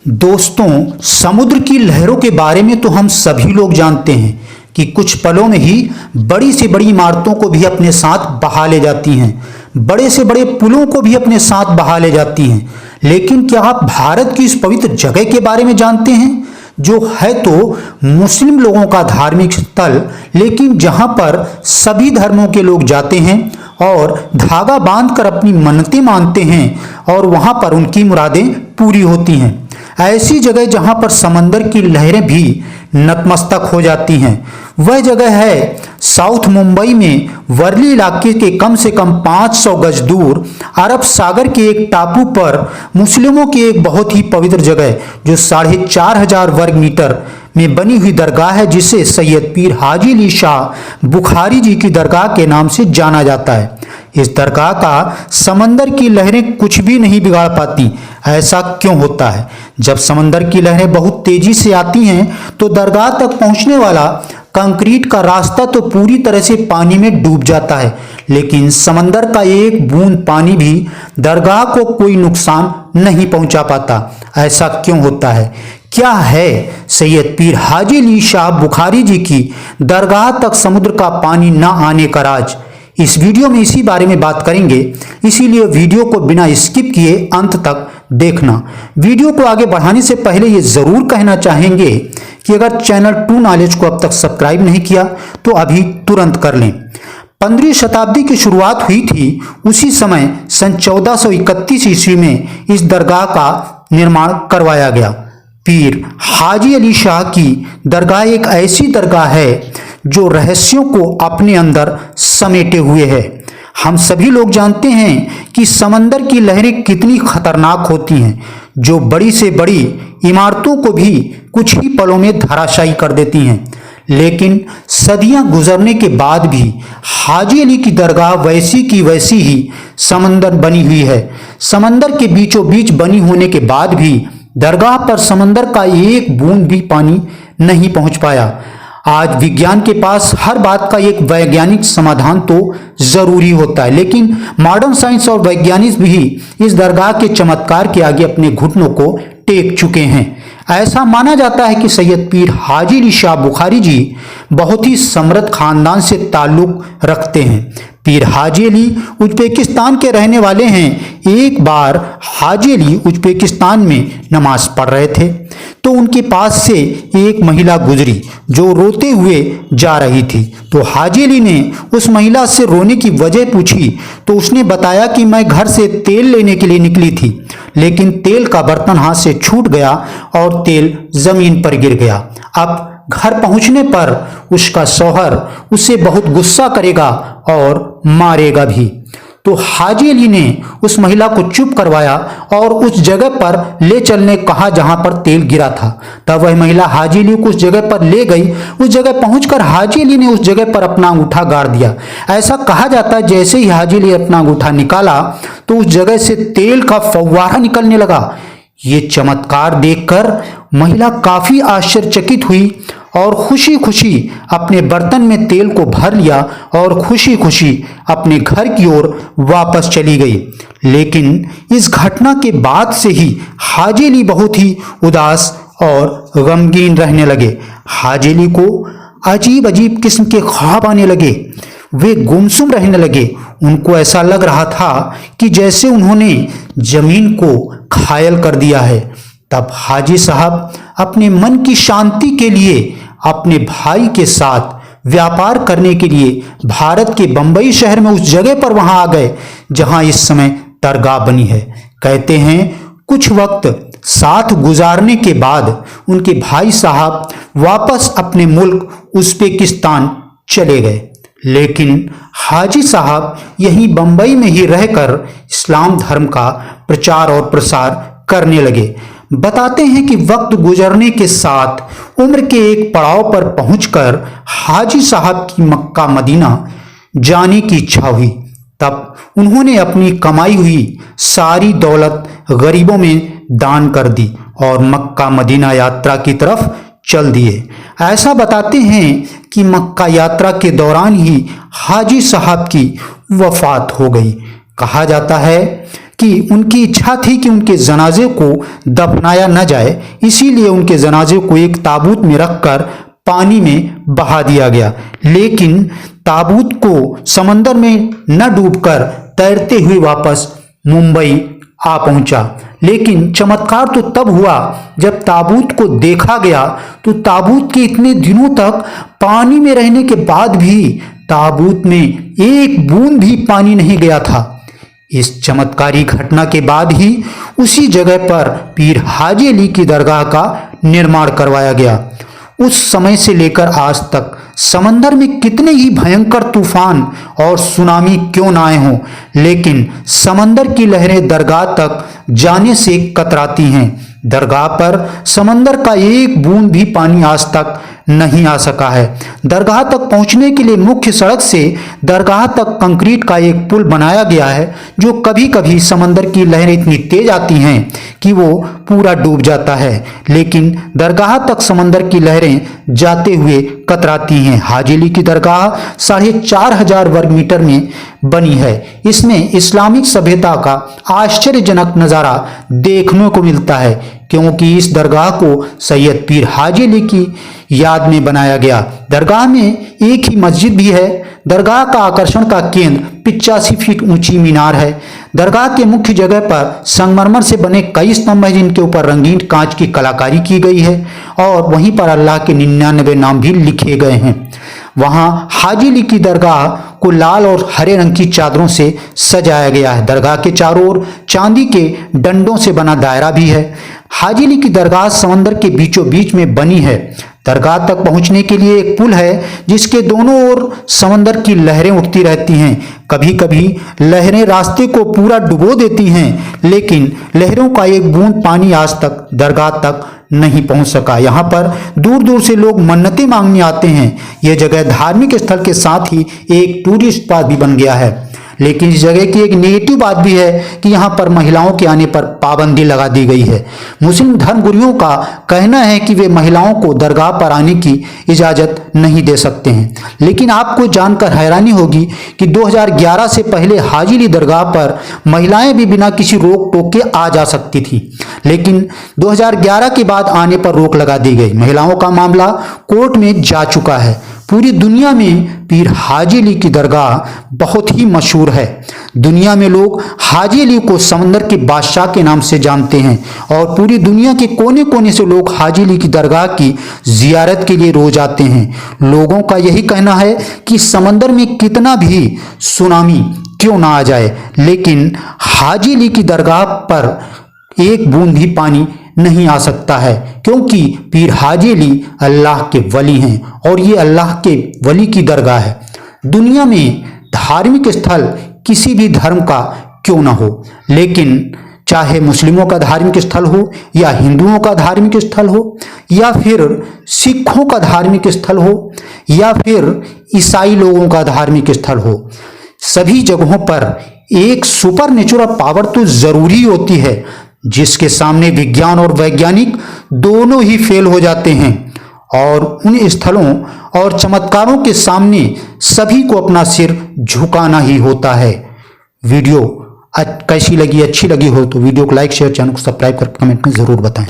दोस्तों, समुद्र की लहरों के बारे में तो हम सभी लोग जानते हैं कि कुछ पलों में ही बड़ी से बड़ी इमारतों को भी अपने साथ बहा ले जाती हैं, बड़े से बड़े पुलों को भी अपने साथ बहा ले जाती हैं। लेकिन क्या आप भारत की इस पवित्र जगह के बारे में जानते हैं, जो है तो मुस्लिम लोगों का धार्मिक स्थल, लेकिन जहां पर सभी धर्मों के लोग जाते हैं और धागा बांधकर अपनी मन्नतें मानते हैं और वहां पर उनकी मुरादें पूरी होती हैं। ऐसी जगह जहां पर समंदर की लहरें भी नतमस्तक हो जाती हैं, वह जगह है साउथ मुंबई में वर्ली इलाके के कम से कम 500 गज दूर अरब सागर के एक टापू पर मुस्लिमों की एक बहुत ही पवित्र जगह जो 4500 वर्ग मीटर में बनी हुई दरगाह है, जिसे सैयद पीर हाजी अली शाह बुखारी जी की दरगाह के नाम से जाना जाता है। इस दरगाह का समंदर की लहरें कुछ भी नहीं बिगाड़ पाती। ऐसा क्यों होता है? जब समंदर की लहरें बहुत तेजी से आती हैं तो दरगाह तक पहुंचने वाला कंक्रीट का रास्ता तो पूरी तरह से पानी में डूब जाता है, लेकिन समंदर का एक बूंद पानी भी दरगाह को कोई नुकसान नहीं पहुंचा पाता। ऐसा क्यों होता है? क्या है सैयद पीर हाजी अली शाह बुखारी जी की दरगाह तक समुद्र का पानी न आने का राज? इस वीडियो में इसी बारे में बात करेंगे, इसीलिए वीडियो को बिना स्किप किए अंत तक देखना। वीडियो को आगे बढ़ाने से पहले ये जरूर कहना चाहेंगे कि अगर चैनल ट्रू नॉलेज को अब तक सब्सक्राइब नहीं किया तो अभी तुरंत कर लें। 15वीं शताब्दी की शुरुआत हुई थी, उसी समय सन 1431 ईस्वी में इस दरगाह का निर्माण करवाया गया। पीर हाजी अली शाह की दरगाह एक ऐसी दरगाह है जो रहस्यों को अपने अंदर समेटे हुए है। हम सभी लोग जानते हैं कि समंदर की लहरें कितनी खतरनाक होती हैं, जो बड़ी से बड़ी इमारतों को भी कुछ ही पलों में धराशायी कर देती हैं। लेकिन सदियां गुजरने के बाद भी हाजी अली की दरगाह वैसी की वैसी ही समंदर बनी हुई है। समंदर के बीचों बीच बनी होने के बाद भी दरगाह पर समंदर का एक बूंद भी पानी नहीं पहुंच पाया। आज विज्ञान के पास हर बात का एक वैज्ञानिक समाधान तो जरूरी होता है, लेकिन मॉडर्न साइंस और वैज्ञानिक भी इस दरगाह के चमत्कार के आगे अपने घुटनों को टेक चुके हैं। ऐसा माना जाता है कि सैयद पीर हाजी अली शाह बुखारी जी बहुत ही समृद्ध खानदान से ताल्लुक रखते हैं। पीर हाजी अली उज्बेकिस्तान के रहने वाले हैं। एक बार हाजी अली उज्बेकिस्तान में नमाज पढ़ रहे थे तो उनके पास से एक महिला गुजरी जो रोते हुए जा रही थी। तो हाजी अली ने उस महिला से रोने की वजह पूछी तो उसने बताया कि मैं घर से तेल लेने के लिए निकली थी, लेकिन तेल का बर्तन हाथ से छूट गया और तेल जमीन पर गिर गया। अब घर पहुंचने पर उसका शौहर उसे बहुत गुस्सा करेगा और मारेगा भी। तो हाजी अली ने उस महिला को चुप करवाया और उस जगह पर ले चलने कहा जहां पर तेल गिरा था। तब वह महिला हाजी अली को उस जगह पर ले गई। उस जगह पहुंचकर हाजी अली ने उस जगह पर अपना अंगूठा गाड़ दिया। ऐसा कहा जाता है जैसे ही हाजी अली अपना अंगूठा निकाला तो उस जगह से तेल का फव्वारा निकलने लगा। ये चमत्कार देखकर महिला काफी आश्चर्यचकित हुई और खुशी खुशी अपने बर्तन में तेल को भर लिया और खुशी खुशी अपने घर की ओर वापस चली गई। लेकिन इस घटना के बाद से ही हाजी अली बहुत ही उदास और गमगीन रहने लगे। हाजी अली को अजीब अजीब किस्म के ख्वाब आने लगे। वे गुमसुम रहने लगे। उनको ऐसा लग रहा था कि जैसे उन्होंने जमीन को घायल कर दिया है। तब हाजी साहब अपने मन की शांति के लिए अपने भाई के साथ व्यापार करने के लिए भारत के बंबई शहर में उस जगह पर वहां आ गए जहां इस समय दरगाह बनी है। कहते हैं कुछ वक्त साथ गुजारने के बाद उनके भाई साहब वापस अपने मुल्क उज्बेकिस्तान चले गए, लेकिन हाजी साहब यहीं बंबई में ही रहकर इस्लाम धर्म का प्रचार और प्रसार करने लगे। बताते हैं कि वक्त गुजरने के साथ उम्र के एक पड़ाव पर पहुंचकर हाजी साहब की मक्का मदीना जाने की इच्छा हुई। तब उन्होंने अपनी कमाई हुई सारी दौलत गरीबों में दान कर दी और मक्का मदीना यात्रा की तरफ चल दिए। ऐसा बताते हैं कि मक्का यात्रा के दौरान ही हाजी साहब की वफात हो गई। कहा जाता है कि उनकी इच्छा थी कि उनके जनाजे को दफनाया न जाए, इसीलिए उनके जनाजे को एक ताबूत में रखकर पानी में बहा दिया गया। लेकिन ताबूत को समंदर में न डूबकर तैरते हुए वापस मुंबई आ पहुंचा। लेकिन चमत्कार तो तब हुआ जब ताबूत को देखा गया तो ताबूत के इतने दिनों तक पानी में रहने के बाद भी ताबूत में एक बूंद भी पानी नहीं गया था। इस चमत्कारी घटना के बाद ही उसी जगह पर पीर हाजी अली की दरगाह का निर्माण करवाया गया। उस समय से लेकर आज तक समंदर में कितने ही भयंकर तूफान और सुनामी क्यों ना आए हों, लेकिन समंदर की लहरें दरगाह तक जाने से कतराती हैं। दरगाह पर समंदर का एक बूंद भी पानी आज तक नहीं आ सका है। दरगाह तक पहुंचने के लिए मुख्य सड़क से दरगाह तक कंक्रीट का एक पुल बनाया गया है, जो कभी कभी समंदर की लहरें इतनी तेज आती हैं कि वो पूरा डूब जाता है, लेकिन दरगाह तक समंदर की लहरें जाते हुए कतराती हैं। हाजी अली की दरगाह 4500 वर्ग मीटर में बनी है। इसमें इस्लामिक सभ्यता का आश्चर्यजनक नज़ारा देखने को मिलता है, क्योंकि इस दरगाह को सैयद पीर हाजी अली की याद में बनाया गया। दरगाह में एक ही मस्जिद भी है। दरगाह का आकर्षण का केंद्र 85 फीट ऊंची मीनार है। दरगाह के मुख्य जगह पर संगमरमर से बने कई स्तंभ हैं, जिनके ऊपर रंगीन कांच की कलाकारी की गई है और वहीं पर अल्लाह के 99 नाम भी लिखे गए हैं। वहां हाजी अली की दरगाह को लाल और हरे रंग की चादरों से सजाया गया है। दरगाह के चारों ओर चांदी के डंडों से बना दायरा भी है। हाजी अली की दरगाह समंदर के बीचों बीच में बनी है। दरगाह तक पहुंचने के लिए एक पुल है, जिसके दोनों ओर समंदर की लहरें उठती रहती हैं। कभी कभी लहरें रास्ते को पूरा डुबो देती हैं, लेकिन लहरों का एक बूंद पानी आज तक दरगाह तक नहीं पहुंच सका। यहाँ पर दूर दूर से लोग मन्नतें मांगने आते हैं। यह जगह धार्मिक स्थल के साथ ही एक टूरिस्ट स्पॉट भी बन गया है। लेकिन इस जगह की एक नेगेटिव बात भी है कि यहाँ पर महिलाओं के आने पर पाबंदी लगा दी गई है। मुस्लिम धर्मगुरुओं का कहना है कि वे महिलाओं को दरगाह पर आने की इजाज़त नहीं दे सकते हैं। लेकिन आपको जानकर हैरानी होगी कि 2011 से पहले हाजी अली दरगाह पर महिलाएं भी बिना किसी रोक टोक के आ जा सकती थी, लेकिन 2011 के बाद आने पर रोक लगा दी गई। महिलाओं का मामला कोर्ट में जा चुका है। पूरी दुनिया में पीर हाजी अली की दरगाह बहुत ही मशहूर है। दुनिया में लोग हाजी अली को समंदर के बादशाह के नाम से जानते हैं और पूरी दुनिया के कोने कोने से लोग हाजी अली की दरगाह की जियारत के लिए रोज आते हैं। लोगों का यही कहना है कि समंदर में कितना भी सुनामी क्यों ना आ जाए, लेकिन हाजी अली की दरगाह पर एक बूंद भी पानी नहीं आ सकता है, क्योंकि पीर हाजी अली अल्लाह के वली हैं और ये अल्लाह के वली की दरगाह है। दुनिया में धार्मिक स्थल किसी भी धर्म का क्यों ना हो, लेकिन चाहे मुस्लिमों का धार्मिक स्थल हो या हिंदुओं का धार्मिक स्थल हो या फिर सिखों का धार्मिक स्थल हो या फिर ईसाई लोगों का धार्मिक स्थल हो, सभी जगहों पर एक सुपर नेचुरल पावर तो जरूरी होती है, जिसके सामने विज्ञान और वैज्ञानिक दोनों ही फेल हो जाते हैं। और उन स्थलों और चमत्कारों के सामने सभी को अपना सिर झुकाना ही होता है। वीडियो कैसी लगी, अच्छी लगी हो तो वीडियो को लाइक शेयर, चैनल को सब्सक्राइब करके कमेंट में जरूर बताएं।